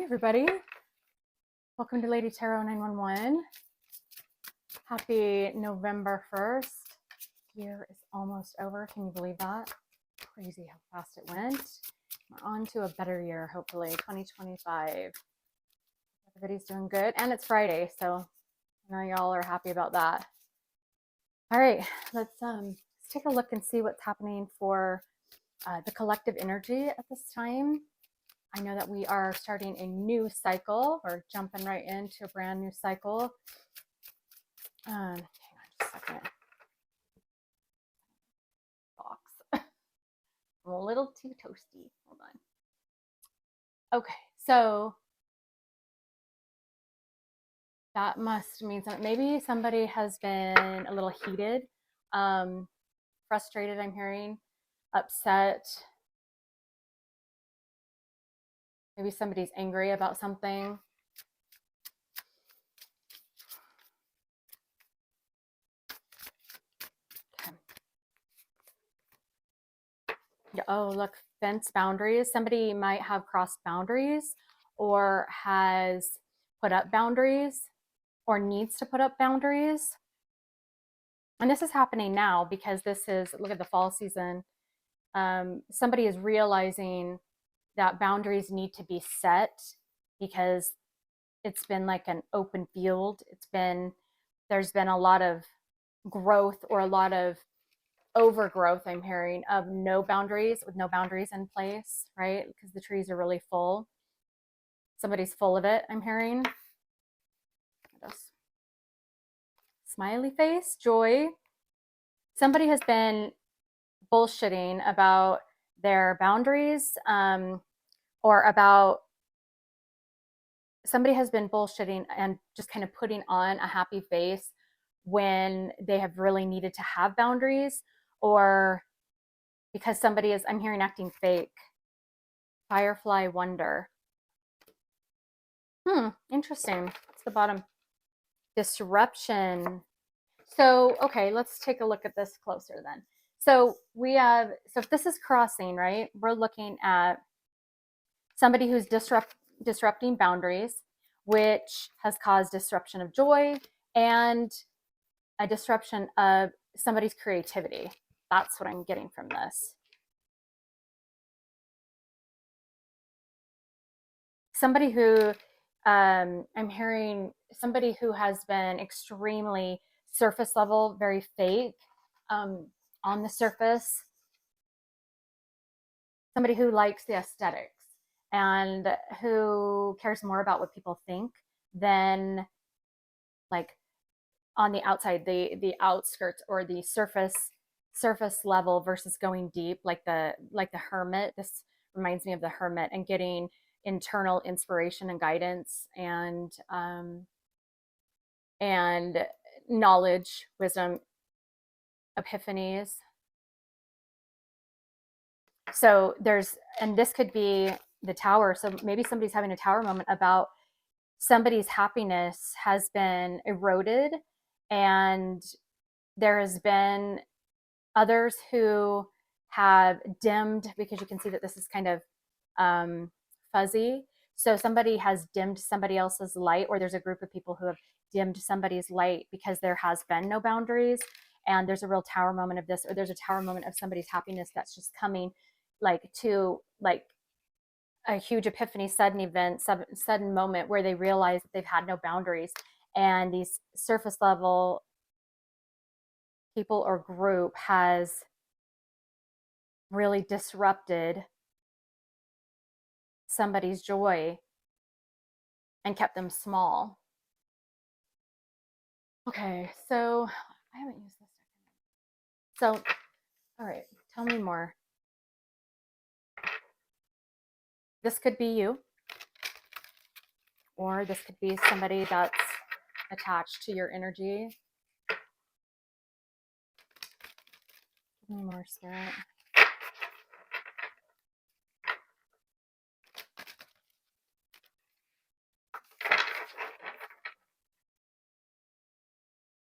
everybody. Welcome to Lady Tarot 911. Happy November 1st. Year is almost over. Can you believe that? Crazy how fast it went. We're on to a better year, hopefully, 2025. Everybody's doing good. And it's Friday, so I know y'all are happy about that. All right, let's take a look and see what's happening for the collective energy at this time. I know that we are starting a new cycle. We're jumping right into a brand new cycle. Hang on just a second. Box. I'm a little too toasty. Hold on. Okay, so that must mean something. Maybe somebody has been a little heated, frustrated, I'm hearing, upset. Maybe somebody's angry about something. Okay. Oh, look, fence boundaries. Somebody might have crossed boundaries or has put up boundaries or needs to put up boundaries. And this is happening now because this is, look at the fall season. Somebody is realizing that boundaries need to be set because it's been like an open field. There's been a lot of growth or a lot of overgrowth, I'm hearing, of no boundaries, with no boundaries in place, right? Because the trees are really full. Somebody's full of it, I'm hearing. Smiley face, joy. Somebody has been bullshitting about their boundaries, or about somebody has been bullshitting and just kind of putting on a happy face when they have really needed to have boundaries, or because somebody is, I'm hearing, acting fake. Firefly wonder. Interesting. What's the bottom? Disruption. So, okay, let's take a look at this closer then. So if this is crossing, right, we're looking at somebody who's disrupting boundaries, which has caused disruption of joy and a disruption of somebody's creativity. That's what I'm getting from this. Somebody who, I'm hearing, somebody who has been extremely surface level, very fake, on the surface. Somebody who likes the aesthetics and who cares more about what people think than like on the outside, the outskirts or the surface level versus going deep, like the hermit. This reminds me of the hermit and getting internal inspiration and guidance and knowledge, wisdom, epiphanies. So and this could be the tower. So maybe somebody's having a tower moment about somebody's happiness has been eroded, and there has been others who have dimmed, because you can see that this is kind of fuzzy. So somebody has dimmed somebody else's light, or there's a group of people who have dimmed somebody's light because there has been no boundaries. And there's a real tower moment of this, or there's a tower moment of somebody's happiness that's just coming to a huge epiphany, sudden event, sudden moment where they realize that they've had no boundaries. And these surface level people or group has really disrupted somebody's joy and kept them small. Okay, so I haven't used this. So, all right, tell me more. This could be you, or this could be somebody that's attached to your energy. Give me more, Spirit.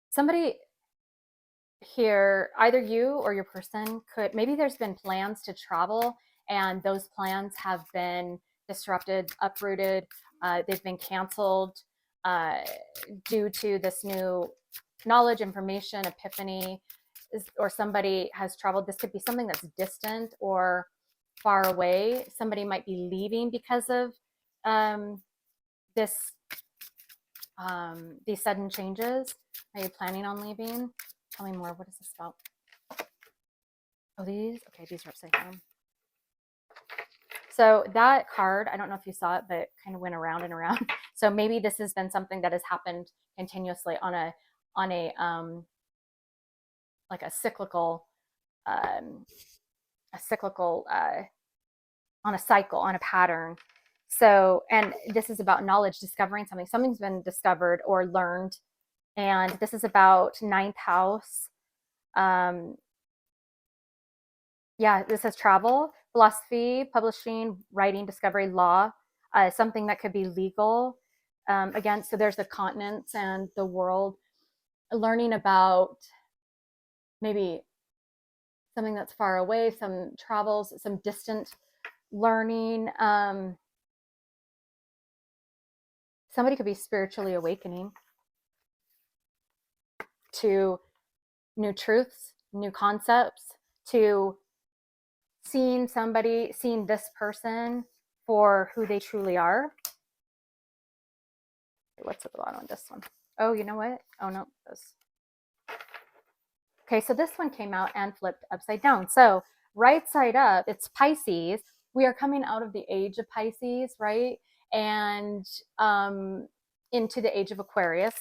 Somebody here, either you or your person maybe there's been plans to travel and those plans have been disrupted, uprooted, they've been canceled due to this new knowledge, information, epiphany, or somebody has traveled. This could be something that's distant or far away. Somebody might be leaving because of this these sudden changes. Are you planning on leaving? Tell me more. What is this about? Oh, these? Okay, these are upside down. So that card, I don't know if you saw it, but it kind of went around and around. So maybe this has been something that has happened continuously on a like a cyclical on a cycle, on a pattern. So, and this is about knowledge, discovering something. Something's been discovered or learned. And this is about ninth house. Yeah, this says travel, philosophy, publishing, writing, discovery, law, something that could be legal. Again, so there's the continents and the world, learning about maybe something that's far away, some travels, some distant learning. Somebody could be spiritually awakening to new truths, new concepts, to seeing this person for who they truly are. What's at the bottom of this one? Oh, you know what? Oh, no. Okay, so this one came out and flipped upside down. So right side up, it's Pisces. We are coming out of the age of Pisces, right? And into the age of Aquarius.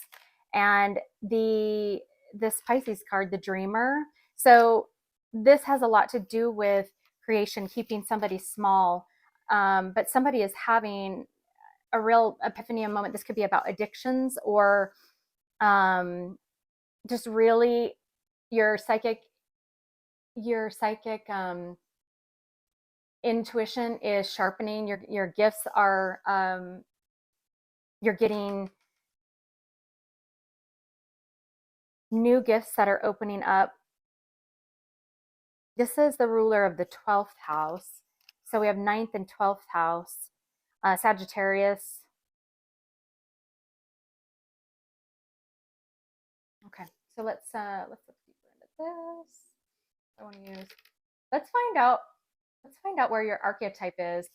And this Pisces card, the Dreamer. So this has a lot to do with creation, keeping somebody small. But somebody is having a real epiphany moment. This could be about addictions or just really your psychic intuition is sharpening. Your gifts are you're getting new gifts that are opening up. This is the ruler of the 12th house. So we have 9th and 12th house, Sagittarius. Okay, so let's look deeper into this. I want to use. Let's find out where your archetype is.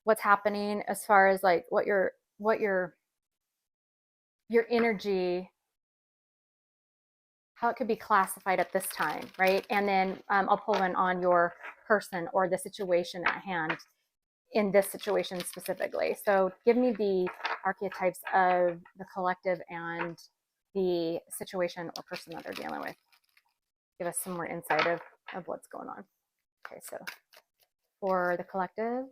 What's happening as far as like what your energy, how it could be classified at this time, right? And then I'll pull in on your person or the situation at hand in this situation specifically. So give me the archetypes of the collective and the situation or person that they're dealing with. Give us some more insight of what's going on. Okay, so for the collective,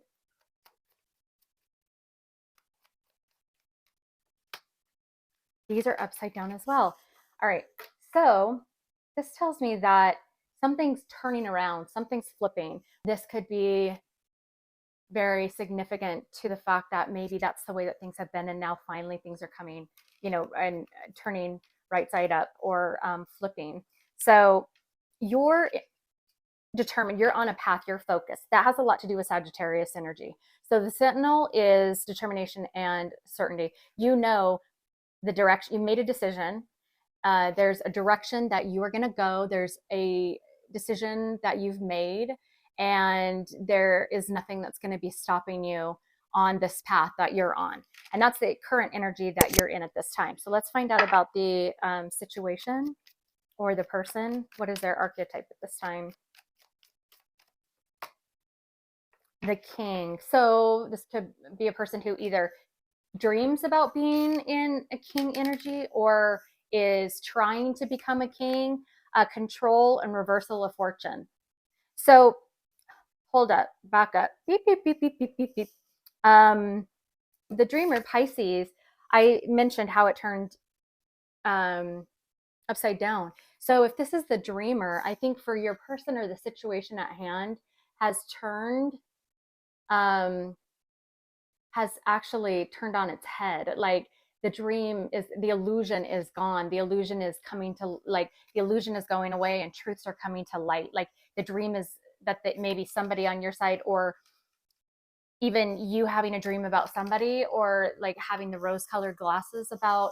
these are upside down as well. All right, so this tells me that something's turning around, something's flipping. This could be very significant to the fact that maybe that's the way that things have been, and now finally things are coming, and turning right side up or flipping. So you're determined, you're on a path, you're focused. That has a lot to do with Sagittarius energy. So the Sentinel is determination and certainty. You know the direction, you made a decision. There's a direction that you are going to go. There's a decision that you've made, and there is nothing that's going to be stopping you on this path that you're on. And that's the current energy that you're in at this time. So let's find out about the situation or the person. What is their archetype at this time? The King. So this could be a person who either dreams about being in a king energy or is trying to become a king, control and reversal of fortune. So hold up, back up. Beep, beep, beep, beep, beep, beep, beep. The Dreamer Pisces, I mentioned how it turned upside down. So if this is the Dreamer, I think for your person or the situation at hand has turned has actually turned on its head. Like the illusion is gone. The illusion is coming to, like, the illusion is going away and truths are coming to light. Like the dream is that maybe somebody on your side or even you having a dream about somebody, or like having the rose colored glasses about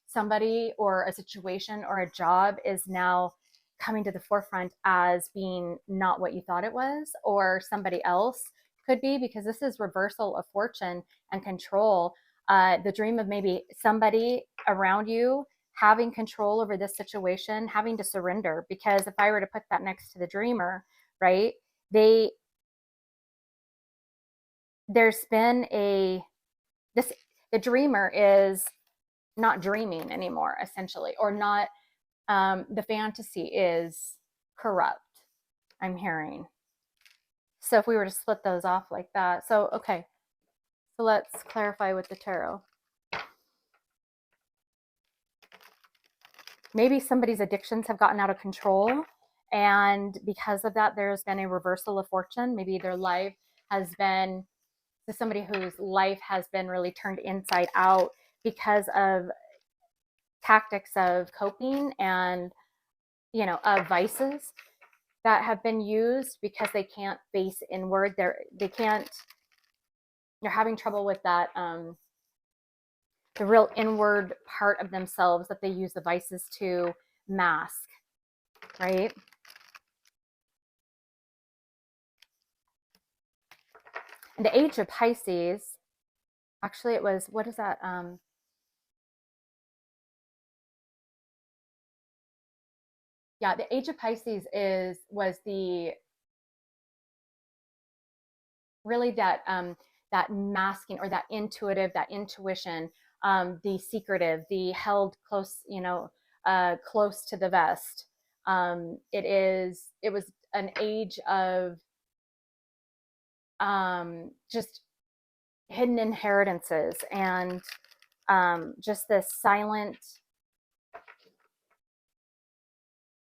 somebody or a situation or a job, is now coming to the forefront as being not what you thought it was, or somebody else could be, because this is reversal of fortune and control. The dream of maybe somebody around you having control over this situation, having to surrender. Because if I were to put that next to the dreamer, right, they there's been a this the dreamer is not dreaming anymore, essentially, or not. The fantasy is corrupt, I'm hearing. So if we were to split those off like that, so okay, so let's clarify with the tarot. Maybe somebody's addictions have gotten out of control, and because of that, there's been a reversal of fortune. Maybe their life has been, to somebody whose life has been really turned inside out because of tactics of coping and, of vices that have been used, because they can't face inward. They're having trouble with that, the real inward part of themselves that they use the vices to mask, right? And the age of Pisces, actually it was, what is that? Yeah, the age of Pisces was the really that masking, or that intuitive, that intuition, the secretive, the held close, close to the vest. It was an age of just hidden inheritances, and just this silent,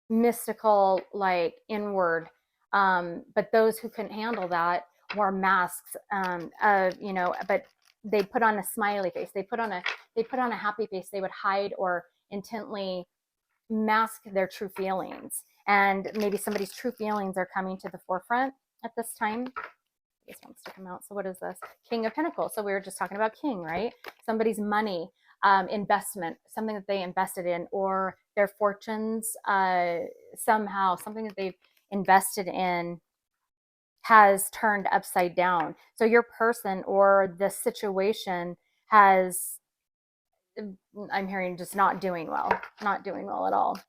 mystical, like inward. But those who couldn't handle that wore masks, but they put on a smiley face. They put on a happy face. They would hide or intently mask their true feelings. And maybe somebody's true feelings are coming to the forefront at this time. This wants to come out. So what is this? King of Pentacles. So we were just talking about king, right? Somebody's money, investment, something that they invested in, or their fortunes, somehow something that they've invested in has turned upside down. So your person or the situation has, I'm hearing, just not doing well at all.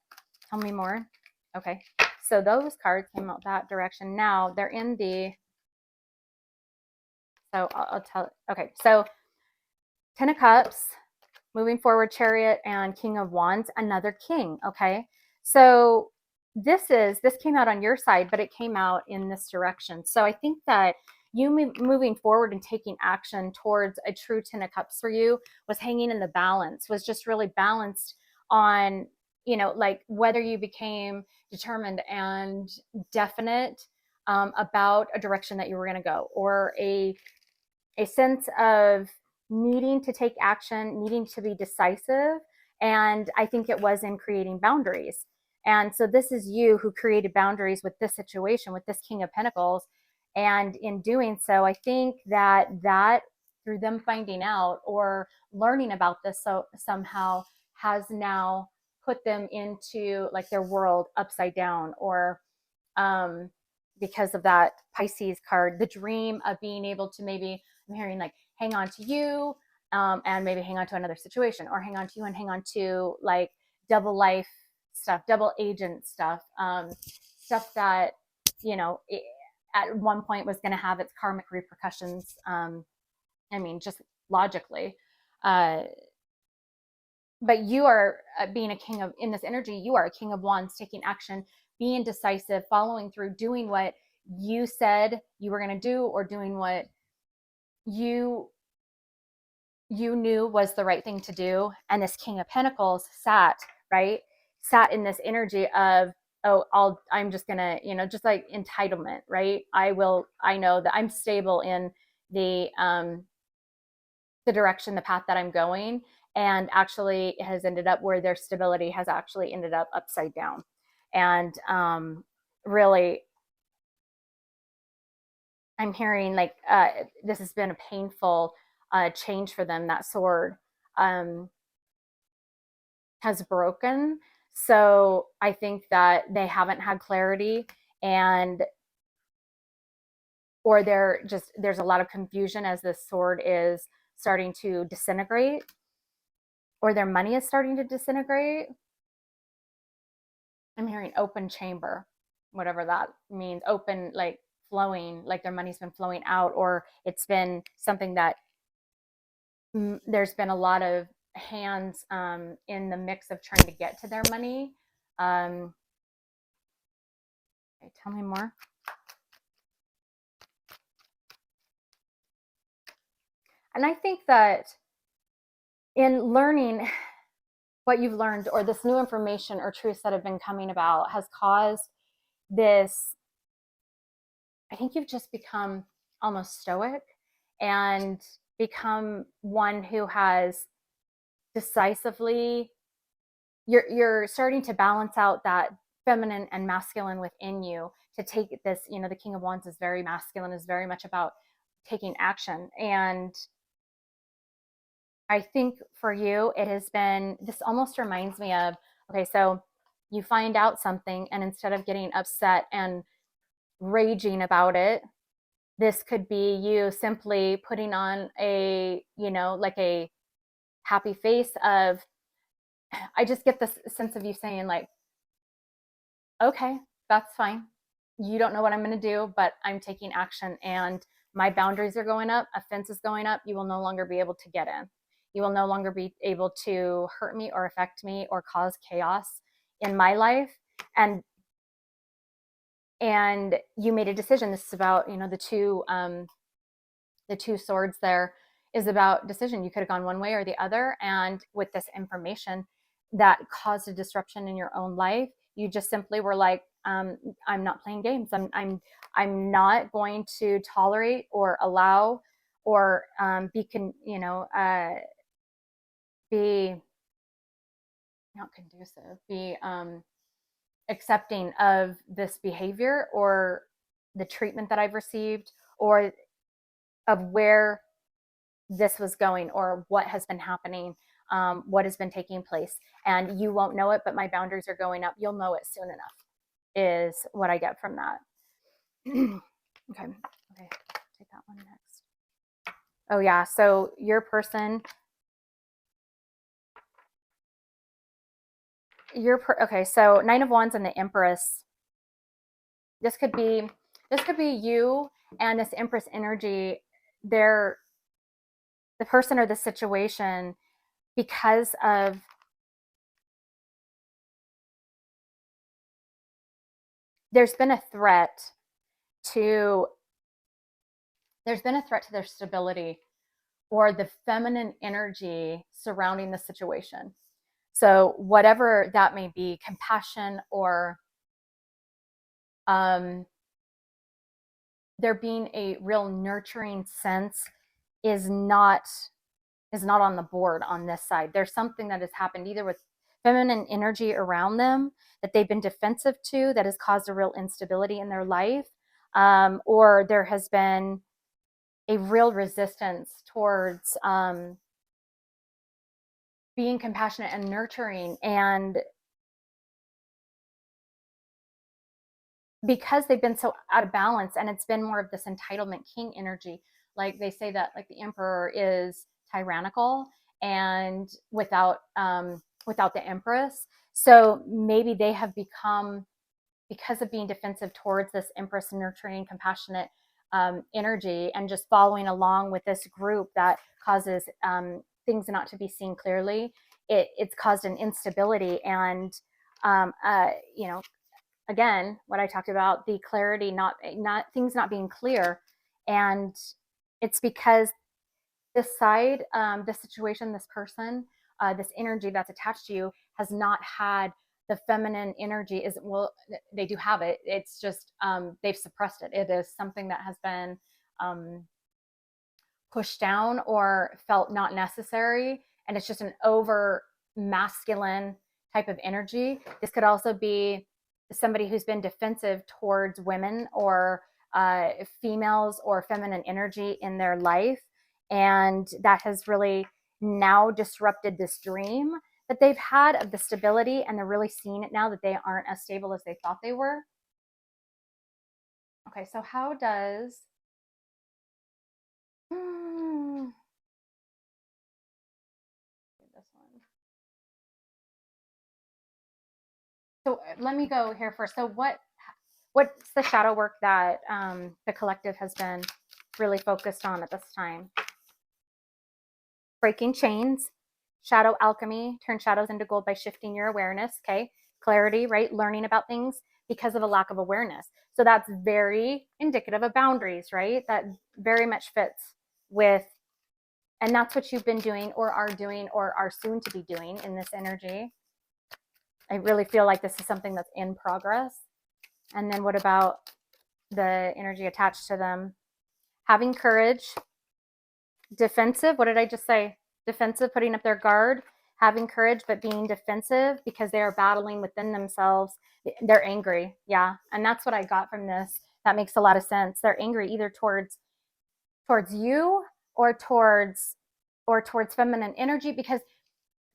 Tell me more. Okay. So those cards came out that direction. Now they're in the, so I'll tell. Okay, so 10 of Cups, moving forward, Chariot, and King of Wands, another king. Okay, so this came out on your side, but it came out in this direction. So I think that you moving forward and taking action towards a true 10 of Cups for you was hanging in the balance, was just really balanced on, like whether you became determined and definite, about a direction that you were going to go, or a sense of needing to take action, needing to be decisive. And I think it was in creating boundaries. And so this is you who created boundaries with this situation, with this King of Pentacles. And in doing so, I think that through them finding out or learning about this, so somehow has now put them into like their world upside down, or um, because of that Pisces card, the dream of being able to, maybe I'm hearing like hang on to you, and maybe hang on to another situation, or hang on to you and hang on to like double life stuff, double agent stuff, stuff that, it, at one point was going to have its karmic repercussions. I mean, just logically. Uh, but you are, being a king of, in this energy, you are a king of wands, taking action, being decisive, following through, doing what you said you were going to do, or doing what you knew was the right thing to do. And this King of Pentacles sat in this energy of, oh, I'm just gonna, just like entitlement, right? I know that I'm stable in the direction, the path that I'm going. And actually it has ended up where their stability has actually ended up upside down. And really, I'm hearing like this has been a painful change for them. That sword um, has broken. So I think that they haven't had clarity, and or there's a lot of confusion as this sword is starting to disintegrate, or their money is starting to disintegrate. I'm hearing open chamber, whatever that means. Open, like flowing, like their money's been flowing out, or it's been something that there's been a lot of hands in the mix of trying to get to their money. Okay, tell me more. And I think that in learning what you've learned, or this new information or truths that have been coming about, has caused this. I think you've just become almost stoic and become one who has decisively, you're starting to balance out that feminine and masculine within you to take this, the King of Wands is very masculine, is very much about taking action. And I think for you, it has been, this almost reminds me of, okay, so you find out something, and instead of getting upset and raging about it, this could be you simply putting on a, like a happy face of, I just get this sense of you saying, like, okay, that's fine. You don't know what I'm going to do, but I'm taking action, and my boundaries are going up. A fence is going up. You will no longer be able to get in. You will no longer be able to hurt me or affect me or cause chaos in my life. And you made a decision. This is about, the two swords there is about decision. You could have gone one way or the other. And with this information that caused a disruption in your own life, you just simply were like, I'm not playing games. I'm not going to tolerate or allow or be not conducive, be accepting of this behavior or the treatment that I've received, or of where this was going, or what has been happening, what has been taking place. And you won't know it, but my boundaries are going up. You'll know it soon enough, is what I get from that. Okay. Take that one next. Oh, yeah. So your person, okay. So Nine of Wands and the Empress. This could be you and this Empress energy. They're the person or the situation, because of there's been a threat to their stability or the feminine energy surrounding the situation. So whatever that may be, compassion or there being a real nurturing sense is not on the board on this side. There's something that has happened either with feminine energy around them that they've been defensive to, that has caused a real instability in their life, or there has been a real resistance towards being compassionate and nurturing. And because they've been so out of balance, and it's been more of this entitlement king energy, like they say that like the emperor is tyrannical and without the empress. So maybe they have become, because of being defensive towards this empress nurturing compassionate energy, and just following along with this group that causes things not to be seen clearly, it's caused an instability. And again, what I talked about, the clarity, not things not being clear. And it's because this side, this situation, this person, this energy that's attached to you has not had the feminine energy. Is, well, they do have it. It's just they've suppressed it. It is something that has been pushed down or felt not necessary. And it's just an over masculine type of energy. This could also be somebody who's been defensive towards women, or females or feminine energy in their life. And that has really now disrupted this dream that they've had of the stability, and they're really seeing it now that they aren't as stable as they thought they were. Okay, so how does this one? So let me go here first. So what's the shadow work that the collective has been really focused on at this time? Breaking chains, shadow alchemy, turn shadows into gold by shifting your awareness. Okay, clarity, right? Learning about things because of a lack of awareness. So that's very indicative of boundaries, right? That very much fits with, and that's what you've been doing or are soon to be doing in this energy. I really feel like this is something that's in progress. And then what about the energy attached to them? Having courage, defensive. What did I just say? Defensive, putting up their guard, having courage, but being defensive because they are battling within themselves. They're angry. Yeah. And that's what I got from this. That makes a lot of sense. They're angry either towards you or towards feminine energy, because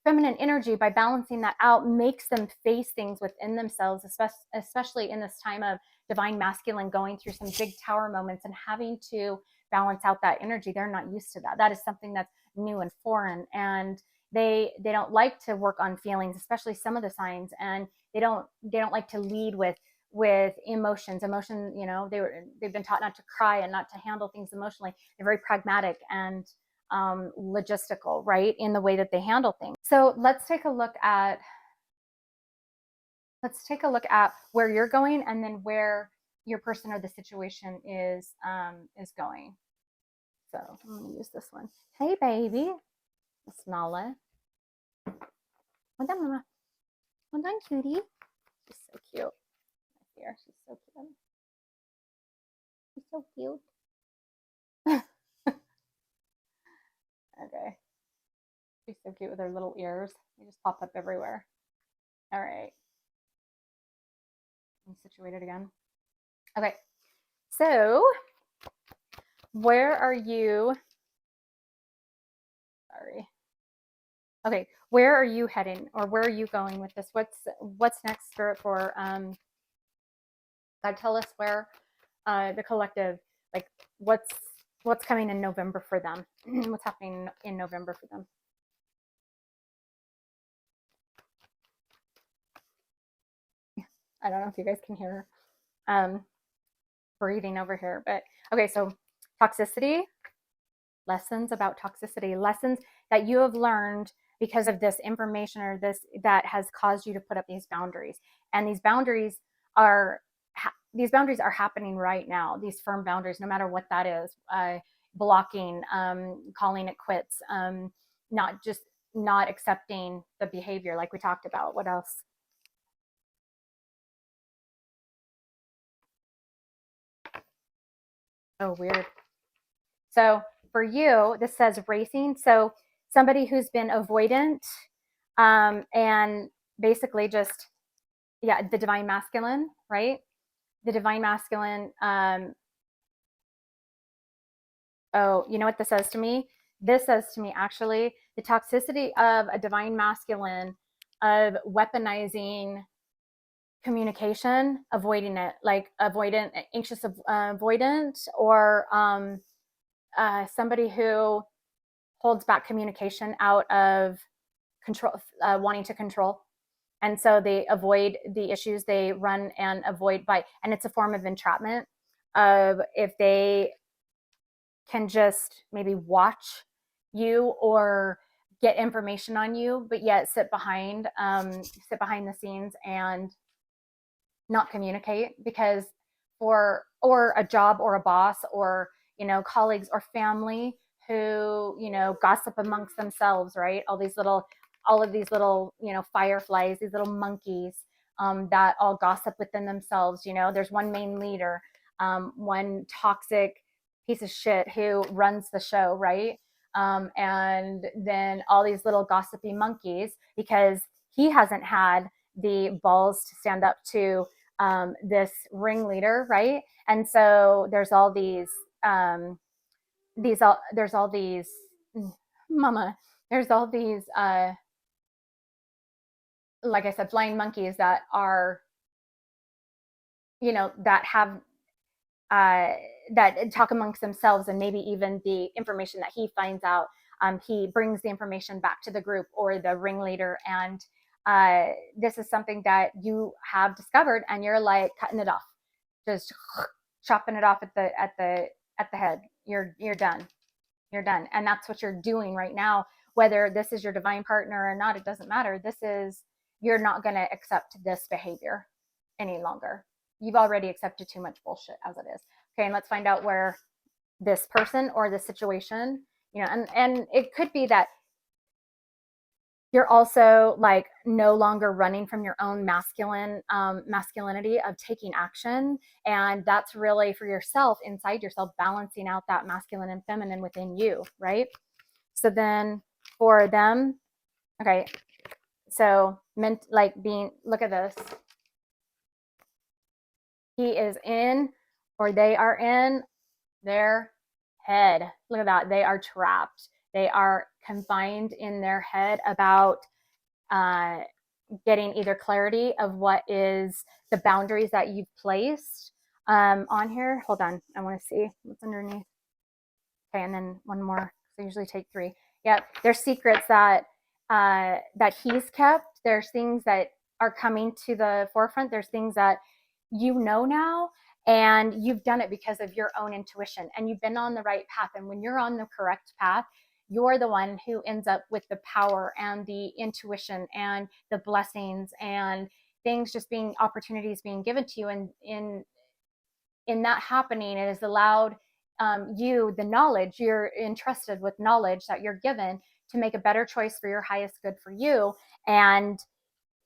feminine energy, by balancing that out, makes them face things within themselves, especially in this time of divine masculine going through some big tower moments and having to balance out that energy. They're not used to that. That is something that's new and foreign, and they don't like to work on feelings, especially some of the signs, and they don't like to lead with emotions. You know, they've been taught not to cry and not to handle things emotionally. They're very pragmatic and logistical, right, in the way that they handle things. So let's take a look at where you're going, and then where your person or the situation is going. So I'm going to use this one. Hey, baby, Snala. Hold on, mama. Hold on, cutie. She's so cute. Here, she's so cute. She's so cute. Okay. She's so cute with her little ears. They just pop up everywhere. All right. I'm situated again. Okay. So, where are you? Sorry. Okay. Where are you heading, or where are you going with this? What's next, Spirit, for God, tell us where the collective, like, what's coming in November for them? What's happening in November for them? I don't know if you guys can hear breathing over here, but okay. So toxicity, lessons about toxicity, lessons that you have learned because of this information or this that has caused you to put up these boundaries. And these boundaries are happening right now. These firm boundaries, no matter what that is, blocking, calling it quits, not accepting the behavior like we talked about. What else? Oh, weird. So for you, this says racing. So somebody who's been avoidant, and basically just, yeah, the divine masculine, right? The divine masculine. Oh, you know what this says to me? This says to me, actually, the toxicity of a divine masculine, of weaponizing communication, avoiding it, like avoidant, anxious, avoidant, or somebody who holds back communication out of control, wanting to control. And so they avoid the issues, they run and avoid and it's a form of entrapment. If they can just maybe watch you or get information on you, but yet sit behind the scenes and not communicate, because or a job or a boss or, you know, colleagues or family who, you know, gossip amongst themselves, right? All of these little, you know, fireflies, these little monkeys, that all gossip within themselves. You know, there's one main leader, one toxic piece of shit who runs the show, right? And then all these little gossipy monkeys, because he hasn't had the balls to stand up to this ringleader, right? And so there's all these there's all these mama there's all these like I said, flying monkeys that are, that have that talk amongst themselves, and maybe even the information that he finds out, he brings the information back to the group or the ringleader, and this is something that you have discovered, and you're like cutting it off, just chopping it off at the head. You're done. You're done, and that's what you're doing right now. Whether this is your divine partner or not, it doesn't matter. You're not going to accept this behavior any longer. You've already accepted too much bullshit as it is. Okay, and let's find out where this person or this situation, and it could be that you're also like no longer running from your own masculinity of taking action, and that's really for yourself, inside yourself, balancing out that masculine and feminine within you, right? So then for them, okay, so look at this. He is in, or they are in their head. Look at that. They are trapped. They are confined in their head about getting either clarity of what is the boundaries that you've placed on here. Hold on. I want to see what's underneath. Okay, and then one more. So I usually take three. Yep. There's secrets that he's kept. There's things that are coming to the forefront. There's things that now, and you've done it because of your own intuition, and you've been on the right path. And when you're on the correct path, you're the one who ends up with the power and the intuition and the blessings and things, just being opportunities being given to you. And in that happening, it has allowed you the knowledge. You're entrusted with knowledge that you're given to make a better choice for your highest good for you. And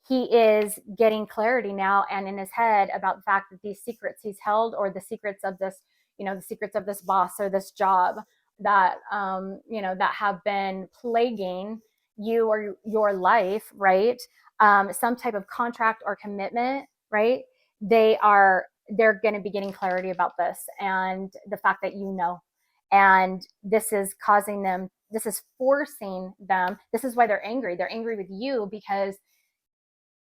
he is getting clarity now and in his head about the fact that these secrets he's held, or the secrets of this, the secrets of this boss or this job that, that have been plaguing you or your life, right? Some type of contract or commitment, right? They're going to be getting clarity about this, and the fact that and this is causing them, this is forcing them, this is why they're angry. They're angry with you because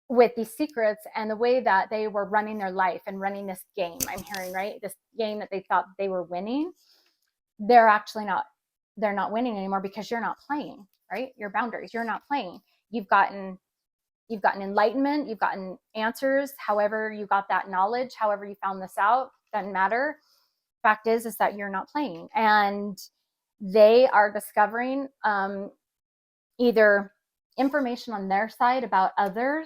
with these secrets and the way that they were running their life and running this game, I'm hearing, right? This game that they thought they were winning, they're actually not. They're not winning anymore because you're not playing, right? Your boundaries, you're not playing. You've gotten enlightenment, you've gotten answers, however you got that knowledge, however you found this out, doesn't matter. Fact is that you're not playing, and they are discovering either information on their side about other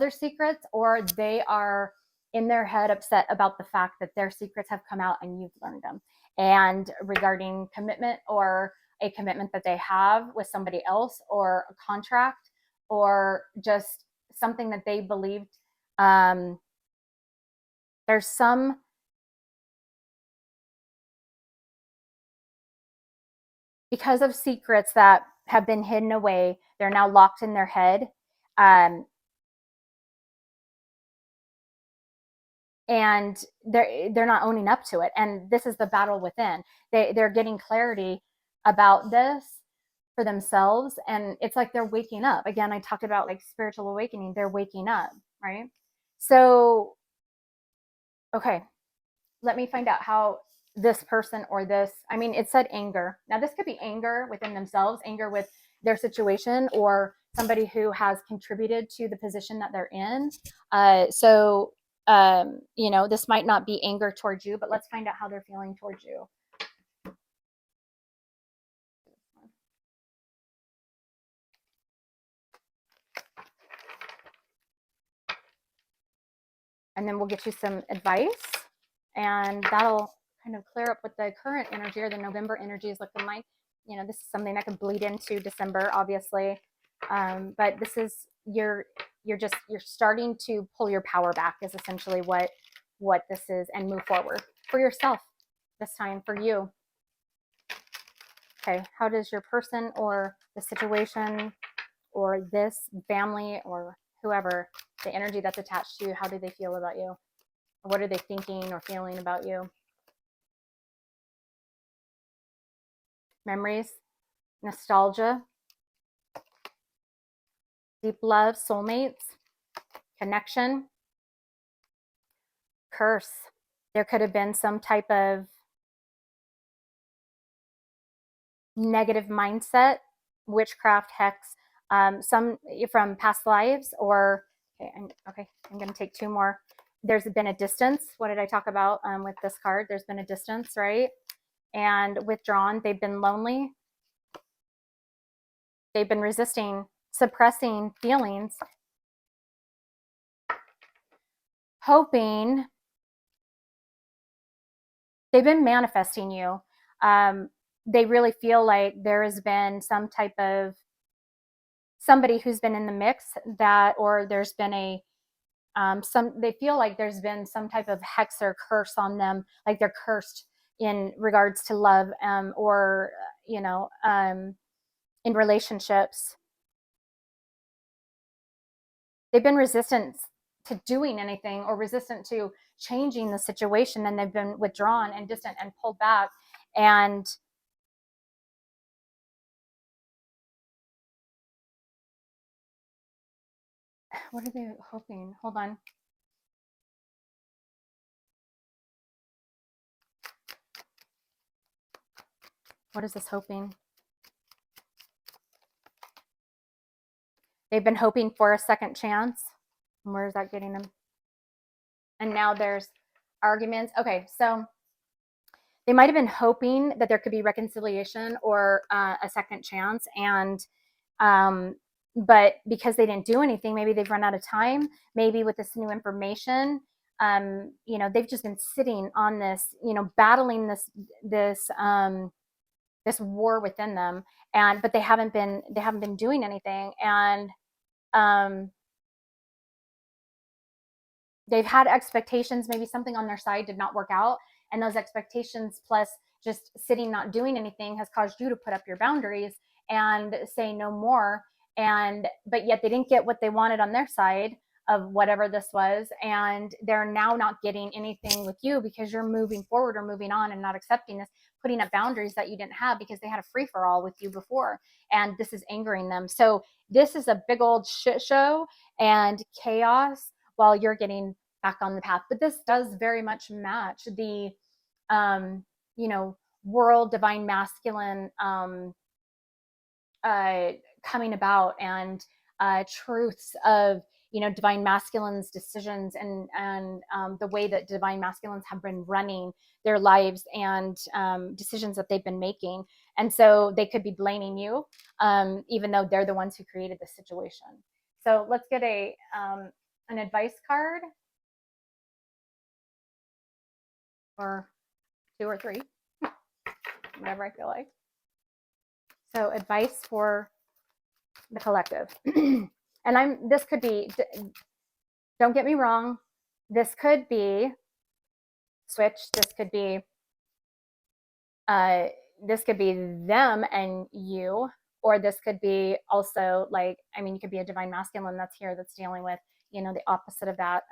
secrets, or they are in their head upset about the fact that their secrets have come out and you've learned them, and regarding commitment, or a commitment that they have with somebody else, or a contract, or just something that they believed. There's some because of secrets that have been hidden away, they're now locked in their head. And they're not owning up to it. And this is the battle within. They're getting clarity about this for themselves. And it's like they're waking up. Again, I talked about like spiritual awakening. They're waking up, right? So, okay, let me find out how this person or this, I mean, it said anger. Now, this could be anger within themselves, anger with their situation, or somebody who has contributed to the position that they're in. This might not be anger towards you, but let's find out how they're feeling towards you. And then we'll get you some advice, and that'll kind of clear up what the current energy or the November energy is looking like. This is something that could bleed into December, obviously. But this is you're starting to pull your power back, is essentially what this is, and move forward for yourself this time, for you. Okay, how does your person or the situation or this family or whoever, the energy that's attached to you, how do they feel about you? What are they thinking or feeling about you? Memories, nostalgia, deep love, soulmates, connection, curse. There could have been some type of negative mindset, witchcraft, hex, some from past lives, or I'm going to take two more. There's been a distance. What did I talk about with this card? There's been a distance, right? And withdrawn. They've been lonely. They've been resisting, suppressing feelings, hoping. They've been manifesting you. They really feel like there has been some type of somebody who's been in the mix, that, or there's been a they feel like there's been some type of hex or curse on them, like they're cursed in regards to love, or in relationships. They've been resistant to doing anything or resistant to changing the situation, and they've been withdrawn and distant and pulled back. And what are they hoping? Hold on. What is this hoping? They've been hoping for a second chance. And where is that getting them? And now there's arguments. Okay, so they might have been hoping that there could be reconciliation or a second chance, and but because they didn't do anything, maybe they've run out of time. Maybe with this new information, they've just been sitting on this, battling this war within them, and but they haven't been doing anything, and they've had expectations. Maybe something on their side did not work out, and those expectations plus just sitting not doing anything has caused you to put up your boundaries and say no more. And but yet they didn't get what they wanted on their side of whatever this was, and they're now not getting anything with you because you're moving forward or moving on and not accepting this, putting up boundaries that you didn't have because they had a free-for-all with you before, and this is angering them. So this is a big old shit show and chaos while you're getting back on the path. But this does very much match the world divine masculine coming about, and truths of divine masculine's decisions, and the way that divine masculines have been running their lives, and decisions that they've been making. And so they could be blaming you, even though they're the ones who created the situation. So let's get an advice card, or two or three, whatever I feel like. So advice for the collective. And this could be, don't get me wrong, this could be switch, this could be them and you, or this could be also you could be a divine masculine that's here, that's dealing with the opposite of that.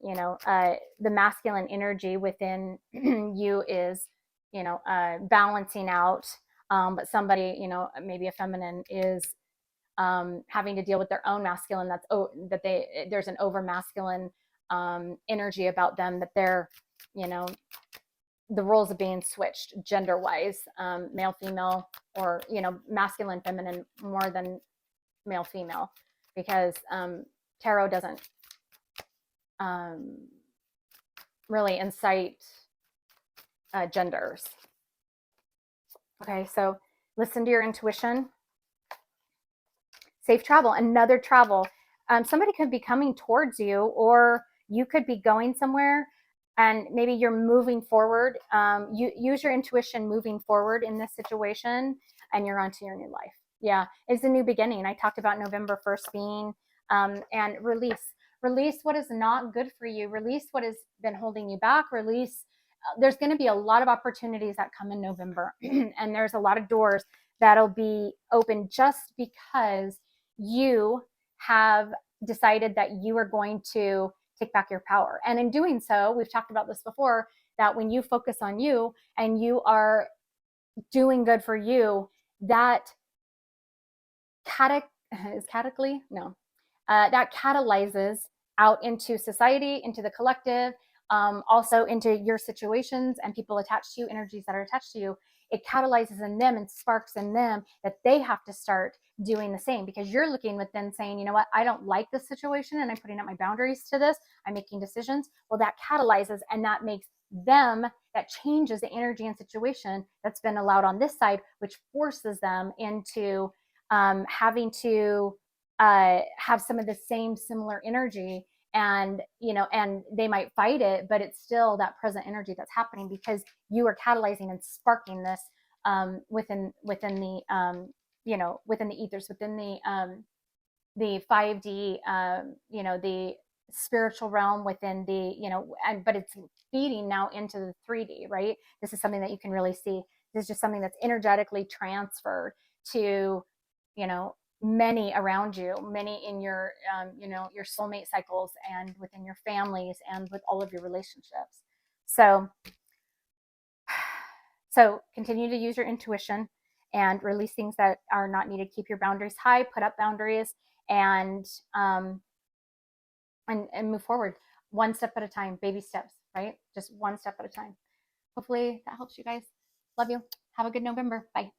The masculine energy within you is balancing out, but somebody, maybe a feminine, is having to deal with their own masculine, there's an over masculine energy about them, that they're the roles are being switched gender wise, male female, or masculine feminine more than male female, because tarot doesn't really incite genders. Okay, so listen to your intuition. Safe travel, another travel. Somebody could be coming towards you, or you could be going somewhere, and maybe you're moving forward. You use your intuition moving forward in this situation, and you're onto your new life. Yeah, it's a new beginning. I talked about November 1st being, and release what is not good for you, release what has been holding you back, release. There's going to be a lot of opportunities that come in November, and there's a lot of doors that'll be open just because you have decided that you are going to take back your power. And in doing so, we've talked about this before, that when you focus on you and you are doing good for you, that that catalyzes out into society, into the collective, also into your situations and people attached to you, energies that are attached to you. It catalyzes in them and sparks in them that they have to start doing the same, because you're looking within saying, you know what, I don't like this situation and I'm putting up my boundaries to this. I'm making decisions. Well, that catalyzes and that makes them, that changes the energy and situation that's been allowed on this side, which forces them into having to have some of the same similar energy. And and they might fight it, but it's still that present energy that's happening because you are catalyzing and sparking this within the within the ethers, within the 5D, the spiritual realm, within the, but it's feeding now into the 3D, right? This is something that you can really see. This is just something that's energetically transferred to, many around you, many in your, your soulmate cycles and within your families and with all of your relationships. So continue to use your intuition and release things that are not needed. Keep your boundaries high, put up boundaries, and move forward one step at a time, baby steps, right? Just one step at a time. Hopefully that helps you guys. Love you. Have a good November. Bye.